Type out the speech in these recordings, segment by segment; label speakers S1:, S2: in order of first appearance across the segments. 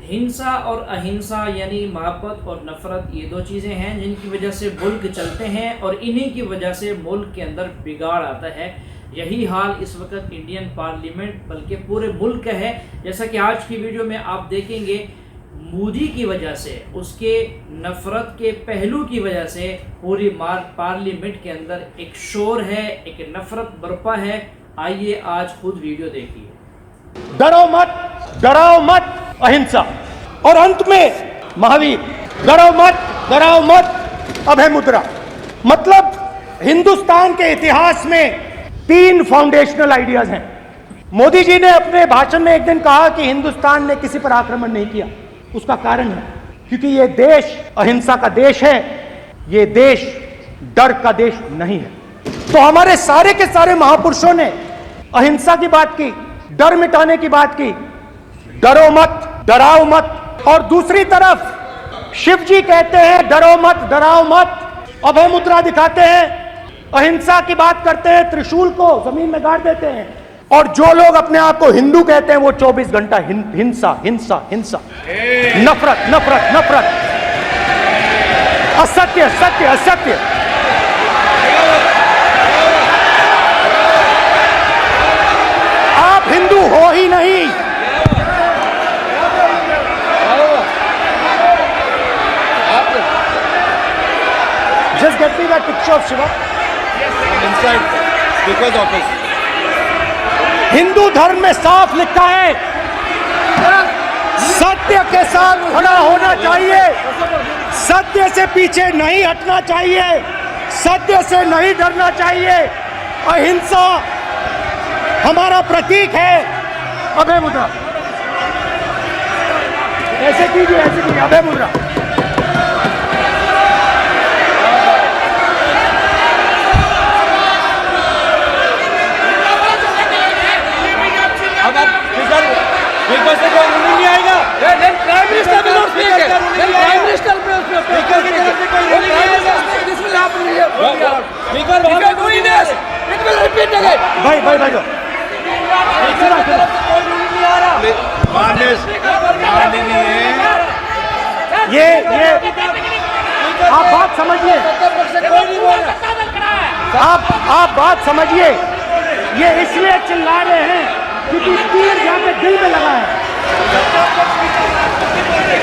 S1: हिंसा और अहिंसा यानी मोहब्बत और नफ़रत, ये दो चीज़ें हैं जिनकी वजह से मुल्क चलते हैं और इन्हीं की वजह से मुल्क के अंदर बिगाड़ आता है। यही हाल इस वक्त इंडियन पार्लियामेंट बल्कि पूरे मुल्क का है। जैसा कि आज की वीडियो में आप देखेंगे, मोदी की वजह से, उसके नफ़रत के पहलू की वजह से पूरी पार्लियामेंट के अंदर एक शोर है, एक नफ़रत बरपा है। आइए आज खुद वीडियो देखिए।
S2: डरो मत, डराओ मत, अहिंसा। और अंत में महावीर, डरो मत, डराओ मत, अभय मुद्रा। मतलब हिंदुस्तान के इतिहास में 3 फाउंडेशनल आइडियाज हैं। मोदी जी ने अपने भाषण में एक दिन कहा कि हिंदुस्तान ने किसी पर आक्रमण नहीं किया। उसका कारण है क्योंकि ये देश अहिंसा का देश है, ये देश डर का देश नहीं है। तो हमारे सारे के सारे महापुरुषों ने अहिंसा की बात की, डर मिटाने की बात की, डरो मत, डराओ मत। और दूसरी तरफ शिव जी कहते हैं डरो मत, डराओ मत, अभय मुद्रा दिखाते हैं, अहिंसा की बात करते हैं, त्रिशूल को जमीन में गाड़ देते हैं। और जो लोग अपने आप को हिंदू कहते हैं वो 24 घंटा हिंसा हिंसा हिंसा, नफरत नफरत नफरत, असत्य सत्य असत्य। आप हिंदू हो ही नहीं। Just get me that picture of Shiva.
S3: I'm inside because of it.
S2: Hindu धर्म में साफ लिखा है, सत्य के साथ खड़ा होना चाहिए, सत्य से पीछे नहीं हटना चाहिए, सत्य से नहीं डरना चाहिए। अहिंसा हमारा प्रतीक है। अभय मुद्रा ऐसे कीजिए, ऐसे कीजिए, अभय मुद्रा।
S3: बिकॉज से कोई नहीं आएगा।
S4: Prime minister will not speak. Then Prime Minister will speak. This will happen here. If you are doing this, it will repeat again.
S2: भाई भाई भाई ये आप बात समझिए, आप बात समझिए। ये इसलिए चिल्ला रहे हैं क्योंकि तीर जाके दिल में लगा है,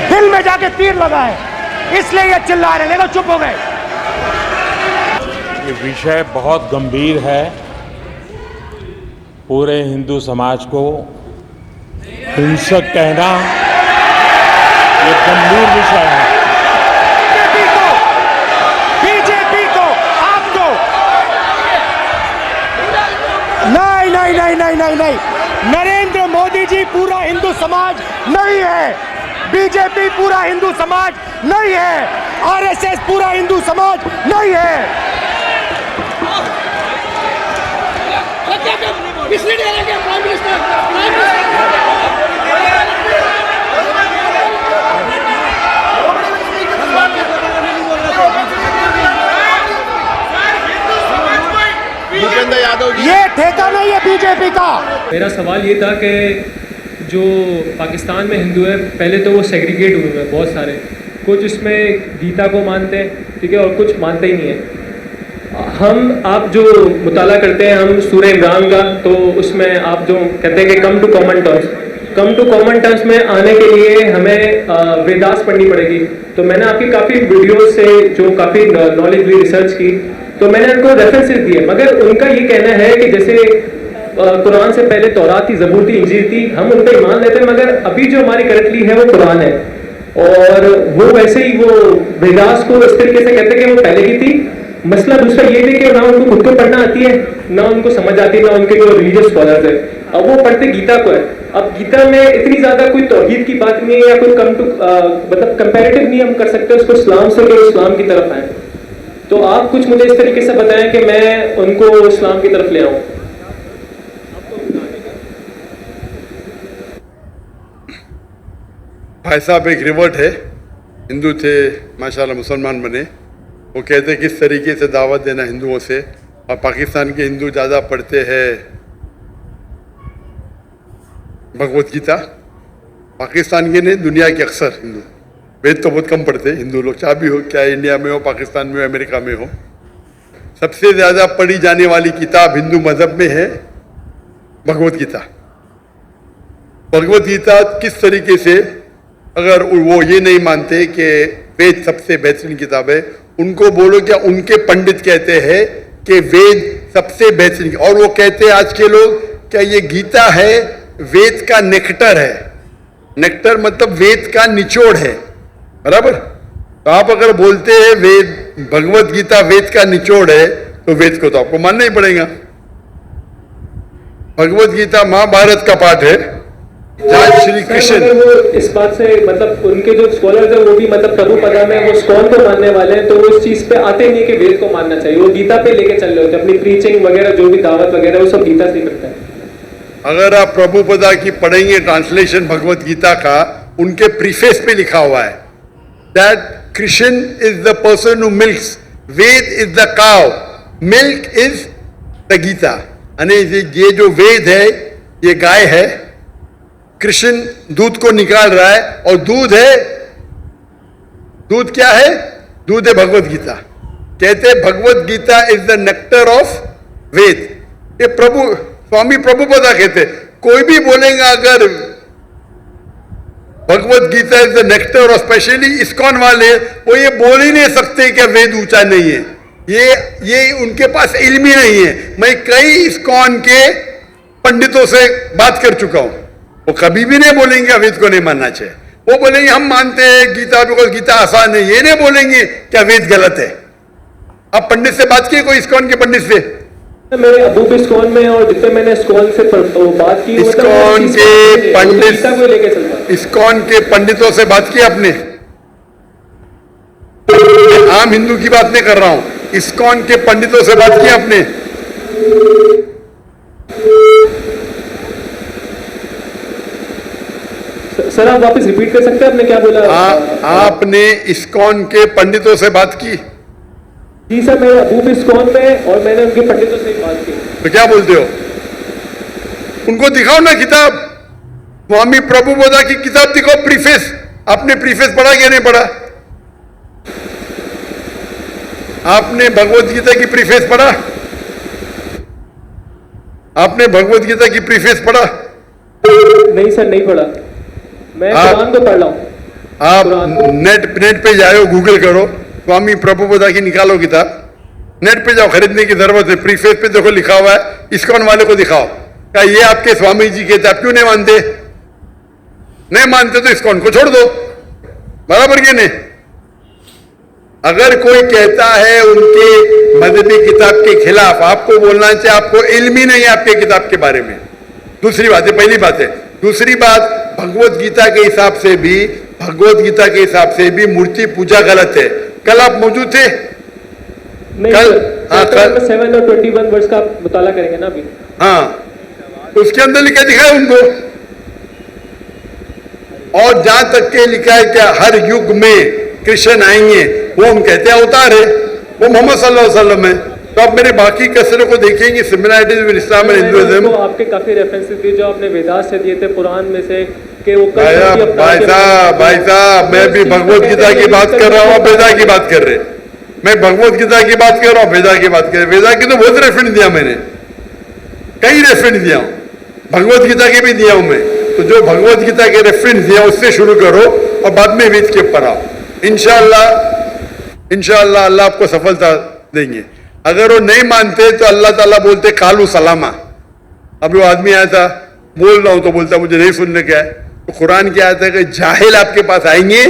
S2: दिल में जाके तीर लगा है, इसलिए ये चिल्ला रहे हैं। देखो चुप हो गए।
S5: ये विषय बहुत गंभीर है। पूरे हिंदू समाज को हिंसक कहना ये गंभीर विषय है।
S2: बीजेपी को, आपको नहीं नहीं नहीं नहीं नहीं नहीं, नरेंद्र मोदी जी पूरा हिंदू समाज नहीं है, बीजेपी पूरा हिंदू समाज नहीं है, आरएसएस पूरा हिंदू समाज नहीं है।
S3: भूपेंद्र यादव जी,
S2: ये ठेका नहीं है बीजेपी का।
S6: मेरा सवाल ये था कि जो पाकिस्तान में हिंदू है, पहले तो वो सेग्रीगेट हुए हैं बहुत सारे, कुछ इसमें गीता को मानते हैं, ठीक है, और कुछ मानते ही नहीं है। आप जो मुताला करते हैं हम सूरह इमरान का, तो उसमें आप जो कहते हैं कि कम टू कॉमन टर्म्स में आने के लिए हमें वेदास पढ़नी पड़ेगी। तो मैंने आपकी काफ़ी वीडियोस से जो काफ़ी नॉलेज ली, रिसर्च की, तो मैंने उनको रेफरेंसेस दिए, मगर उनका ये कहना है कि जैसे कुरान से पहले तौरात थी, ज़बूर थी, इंजील थी, हम उन पर ईमान लेते हैं, मगर अभी जो हमारी करंटली है वो कुरान है। और वो वैसे ही वो वेदास को इस तरीके से कहते हैं कि वो पहले की थी। मसला दूसरा ये है कि ना उनको खुद को पढ़ना आती है, ना उनको समझ आती है, ना उनके जो रिलीजियस स्कॉलर्स है, अब वो पढ़ते गीता को है। अब गीता में इतनी ज़्यादा कोई तौहीद की बात नहीं है या कोई मतलब कंपैरेटिव नहीं हम कर सकते उसको इस्लाम से कि इस्लाम की तरफ आए। तो आप कुछ मुझे इस तरीके से बताएं कि मैं उनको इस्लाम की तरफ ले आऊँ।
S3: भाई साहब एक रिवर्ट है, हिंदू थे, माशाल्लाह मुसलमान बने। वो कहते किस तरीके से दावत देना हिंदुओं से, और पाकिस्तान के हिंदू ज़्यादा पढ़ते हैं भगवत गीता पाकिस्तान के नहीं, दुनिया के अक्सर हिंदू वेद तो बहुत कम पढ़ते हिंदू लोग, चाहे भी हो, क्या इंडिया में हो, पाकिस्तान में हो, अमेरिका में हो। सबसे ज़्यादा पढ़ी जाने वाली किताब हिंदू मजहब में है भगवत गीता। भगवत गीता किस तरीके से, अगर वो ये नहीं मानते कि वेद सबसे बेहतरीन किताब है, उनको बोलो क्या उनके पंडित कहते हैं कि वेद सबसे बेहतरीन, और वो कहते हैं आज के लोग क्या ये गीता है वेद का नेक्टर है। नेक्टर मतलब वेद का निचोड़ है, बराबर। तो आप अगर बोलते हैं वेद भगवत गीता वेद का निचोड़ है, तो वेद को तो आपको मानना ही पड़ेगा। भगवत गीता महाभारत का पाठ है, जहाँ श्री कृष्ण,
S6: अगर वो इस बात से मतलब उनके जो स्कॉलर्स है वो भी मतलब प्रभुपदा में वो स्कॉन को मानने वाले हैं, तो वो इस चीज पे आते नहीं कि वेद को मानना चाहिए, वो गीता पे लेके चल रहे होते हैं अपनी प्रीचिंग वगैरह, जो भी दावत वगैरह वो सब गीता से ही करता है।
S3: अगर आप प्रभुपदा की पढ़ेंगे ट्रांसलेशन भगवत गीता का, उनके प्रीफेस पे लिखा हुआ है that Krishna is the person who milks, Veda is the cow, milk is the Gita. यानी ये जो वेद है ये गाय है, कृष्ण दूध को निकाल रहा है, और दूध है, दूध क्या है? दूध है भगवत गीता। कहते हैं Bhagavad Gita is the nectar of Veda. ये प्रभु स्वामी प्रभुपदा कहते, कोई भी बोलेगा अगर Bhagavad Gita is the nectar, और स्पेशली इस्कॉन वाले वो ये बोल ही नहीं सकते कि वेद ऊंचा नहीं है, ये उनके पास इल्म ही नहीं है। मैं कई इस्कॉन के पंडितों से बात कर चुका हूं, वो कभी भी नहीं बोलेंगे वेद को नहीं मानना चाहिए। वो बोलेंगे हम मानते हैं गीता, बिकॉज गीता आसान है। ये नहीं बोलेंगे क्या वेद गलत है। आप पंडित से बात किए, कोई इस्कॉन के पंडित से?
S6: मेरे अबू भी इस्कॉन में, और जितने मैंने इस्कॉन से बात की,
S3: इस्कॉन के पंडित,
S6: को लेके चलता,
S3: इस्कॉन के पंडितों से बात की आपने? आम हिंदू की बात नहीं कर रहा हूं, इस्कॉन के पंडितों से बात की आपने?
S6: सर आप वापस रिपीट कर सकते हैं आपने क्या बोला?
S3: आपने इस्कॉन के पंडितों से बात की?
S6: जी सर, मेरे अबू भी इस्कॉन में, और मैंने उनके पंडितों से बात की।
S3: तो क्या बोलते हो? उनको दिखाओ ना किताब, स्वामी प्रभुपदा की किताब दिखाओ, प्रीफेस। आपने प्रीफेस पढ़ा क्या नहीं पढ़ा? आपने भगवत गीता की प्रीफेस पढ़ा? आपने भगवत गीता की प्रीफेस पढ़ा?
S6: नहीं सर, नहीं पढ़ा। मैं कुरान को पढ़ रहा हूँ।
S3: आप नेट पे जाओ, गूगल करो, स्वामी प्रभुपदा की निकालो किताब, नेट पे जाओ, खरीदने की जरूरत है। प्रीफेस पे देखो लिखा हुआ है, इस्कॉन वाले को दिखाओ, क्या ये आपके स्वामी जी कहते, आप क्यों नहीं मानते? नहीं मानते तो इस्कॉन को छोड़ दो, बराबर के नहीं? अगर कोई कहता है उनके मजहबी किताब के खिलाफ, आपको बोलना चाहिए आपको इल्म ही नहीं है आपके किताब के बारे में। दूसरी बात है, पहली बात है। दूसरी बात, भगवत गीता के हिसाब से भी, भगवत गीता के हिसाब से भी मूर्ति पूजा गलत है। कल आप मौजूद थे? कल
S6: 7 और 21 वर्ष का आप मुताला करेंगे ना अभी?
S3: हाँ, उसके अंदर लिखा दिखा है उनको, और जहां तक के लिखा है क्या हर युग में कृष्ण आएंगे, वो हम कहते हैं अवतार है, वो मोहम्मद सल्लल्लाहु अलैहि वसल्लम है। तो आप मेरे बाकी कसरों को देखेंगे, similarities with Islam and Hinduism.
S6: आपके काफी रेफरेंसेस दिए जो आपने वेदास से दिए थे, कुरान में से, कि वो
S3: भाई साहब मैं भी भगवत गीता की बात कर रहा हूँ, आप वेदा की बात कर रहे। मैं भगवत गीता की बात कर रहा हूँ, वेदा की बात कर रहे। वेदा की तो बहुत रेफरेंस दिया मैंने, कई रेफरेंस दिया हूँ, भगवत गीता के भी दिया हूँ मैं। तो जो भगवत गीता के रेफरेंस दिया उससे शुरू करो और बाद में वेद के ऊपर आओ। इंशाअल्लाह अल्लाह आपको सफलता देंगे। अगर वो नहीं मानते तो अल्लाह ताला बोलते कालू सलामा। अब वो आदमी आया था, बोल रहा हूं तो बोलता मुझे नहीं सुनने क्या है, तो कुरान क्या आता है कि जाहिल आपके पास आएंगे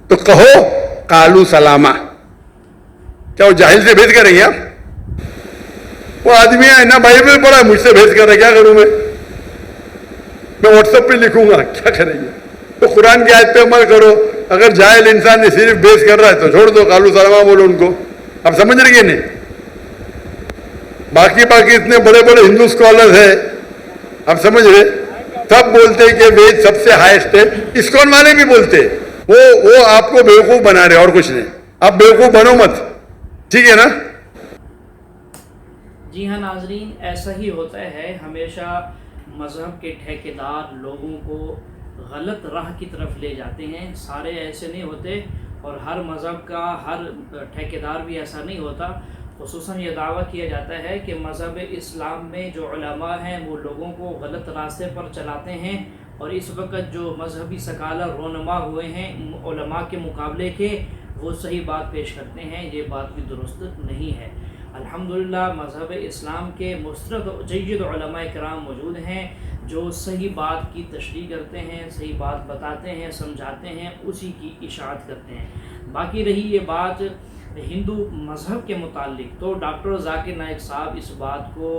S3: तो कहो कालू सलामा। क्या वो जाहिल से भेद करेंगे आप? वो आदमी है ना, बाइबल पढ़ा, मुझसे भेद कर रहे, क्या करूं मैं व्हाट्सएप पे लिखूंगा, क्या करेंगे? तो कुरान की आयत पे अमल करो। अगर जाहिल इंसान ने सिर्फ बेस कर रहा है तो छोड़ दो, कालू सलामा बोलो उनको। आप समझ रहे नहीं? बाकी इतने बड़े बड़े हिंदू स्कॉलर है, आप समझ रहे, सब बोलते हैं कि वेद सबसे हाईएस्ट है। इस्कॉन वाले भी बोलते हैं, वो आपको बेवकूफ बना रहे, और कुछ नहीं। आप बेवकूफ बनो मत, ठीक है ना?
S1: जी हाँ नाजरीन, ऐसा ही होता है। हमेशा मज़हब के ठेकेदार लोगों को गलत राह की तरफ ले जाते हैं। सारे ऐसे नहीं होते और हर मज़हब का हर ठेकेदार भी ऐसा नहीं होता। खुसूसन ये दावा किया जाता है कि मज़हब इस्लाम में जो उलमा हैं वो लोगों को गलत रास्ते पर चलाते हैं और इस वक्त जो मजहबी सकालर रोनमा हुए हैं उलमा के मुकाबले के, वो सही बात पेश करते हैं। ये बात भी दुरुस्त नहीं है। अल्हम्दुलिल्लाह मज़हब इस्लाम के मुस्तरद जय्यद उलमा किराम मौजूद हैं जो सही बात की तशरीह करते हैं, सही बात बताते हैं, समझाते हैं, उसी की इशाअत करते हैं। बाकी रही ये बात हिंदू मज़हब के मुतालिक, तो डॉक्टर ज़ाकिर नाइक साहब इस बात को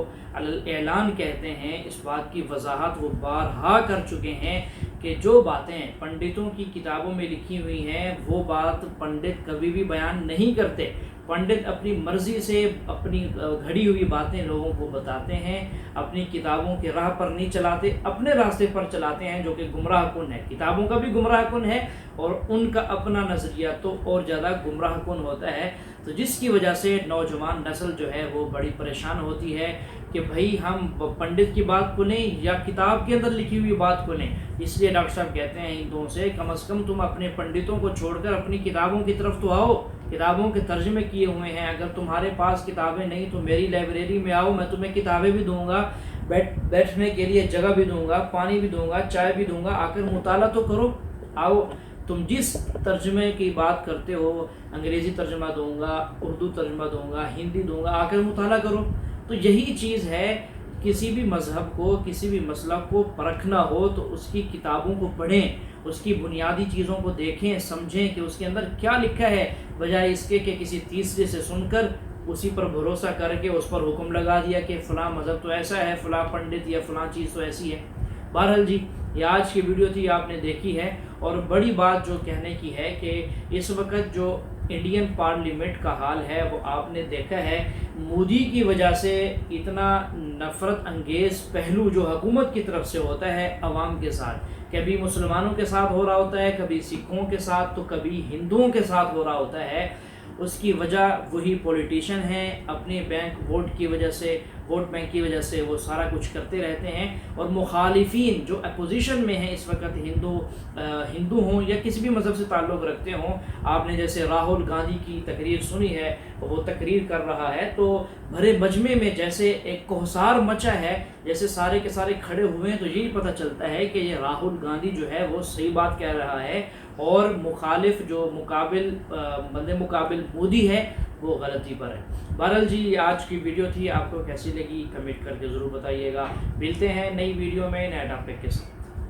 S1: ऐलान कहते हैं, इस बात की वजाहत वो बारहा कर चुके हैं कि जो बातें पंडितों की किताबों में लिखी हुई हैं वो बात पंडित कभी भी बयान नहीं करते। पंडित अपनी मर्ज़ी से अपनी घड़ी हुई बातें लोगों को बताते हैं, अपनी किताबों के राह पर नहीं चलाते, अपने रास्ते पर चलाते हैं जो कि गुमराह कुन है। किताबों का भी गुमराह कुन है और उनका अपना नज़रिया तो और ज़्यादा गुमराह कुन होता है। तो जिसकी वजह से नौजवान नस्ल जो है वो बड़ी परेशान होती है कि भाई हम पंडित की बात को लें या किताब के अंदर लिखी हुई बात को लें। इसलिए डॉक्टर साहब कहते हैं हिंदुओं से कम तुम अपने पंडितों को छोड़कर अपनी किताबों की तरफ तो आओ। किताबों के तर्जमे किए हुए हैं, अगर तुम्हारे पास किताबें नहीं तो मेरी लाइब्रेरी में आओ, मैं तुम्हें किताबें भी दूंगा, बैठने के लिए जगह भी दूंगा, पानी भी दूंगा, चाय भी दूंगा, आकर मुताला तो करो। आओ, तुम जिस तर्जमे की बात करते हो, अंग्रेज़ी तर्जमा दूंगा, उर्दू तर्जमा दूंगा, हिंदी दूंगा, आकर मुताला करो। तो यही चीज़ है, किसी भी मज़हब को, किसी भी मसलक को परखना हो तो उसकी किताबों को पढ़ें, उसकी बुनियादी चीज़ों को देखें, समझें कि उसके अंदर क्या लिखा है, बजाय इसके कि किसी तीसरे से सुनकर उसी पर भरोसा करके उस पर हुक्म लगा दिया कि फ़लाँ मज़हब तो ऐसा है, फ़लाँ पंडित या फ़लाँ चीज़ तो ऐसी है। बहरहाल जी, ये आज की वीडियो थी, आपने देखी है। और बड़ी बात जो कहने की है कि इस वक्त जो इंडियन पार्लियामेंट का हाल है वो आपने देखा है, मोदी की वजह से इतना नफ़रत अंगेज़ पहलू जो हुकूमत की तरफ से होता है अवाम के साथ, कभी मुसलमानों के साथ हो रहा होता है, कभी सिखों के साथ, तो कभी हिंदुओं के साथ हो रहा होता है। उसकी वजह वही पॉलिटिशियन हैं, अपने वोट बैंक की वजह से वो सारा कुछ करते रहते हैं। और मुखालिफिन जो अपोजिशन में हैं इस वक्त, हिंदू हों या किसी भी मज़हब से ताल्लुक़ रखते हों, आपने जैसे राहुल गांधी की तकरीर सुनी है, वो तकरीर कर रहा है तो भरे मजमे में जैसे एक कोहसार मचा है, जैसे सारे के सारे खड़े हुए हैं, तो यही पता चलता है कि ये राहुल गांधी जो है वो सही बात कह रहा है और मुखालिफ जो बंदे मुकाबिल मोदी है वो गलती पर है। बहरहाल जी, आज की वीडियो थी, आपको कैसी लगी कमेंट करके ज़रूर बताइएगा। मिलते हैं नई वीडियो में नए टॉपिक के साथ।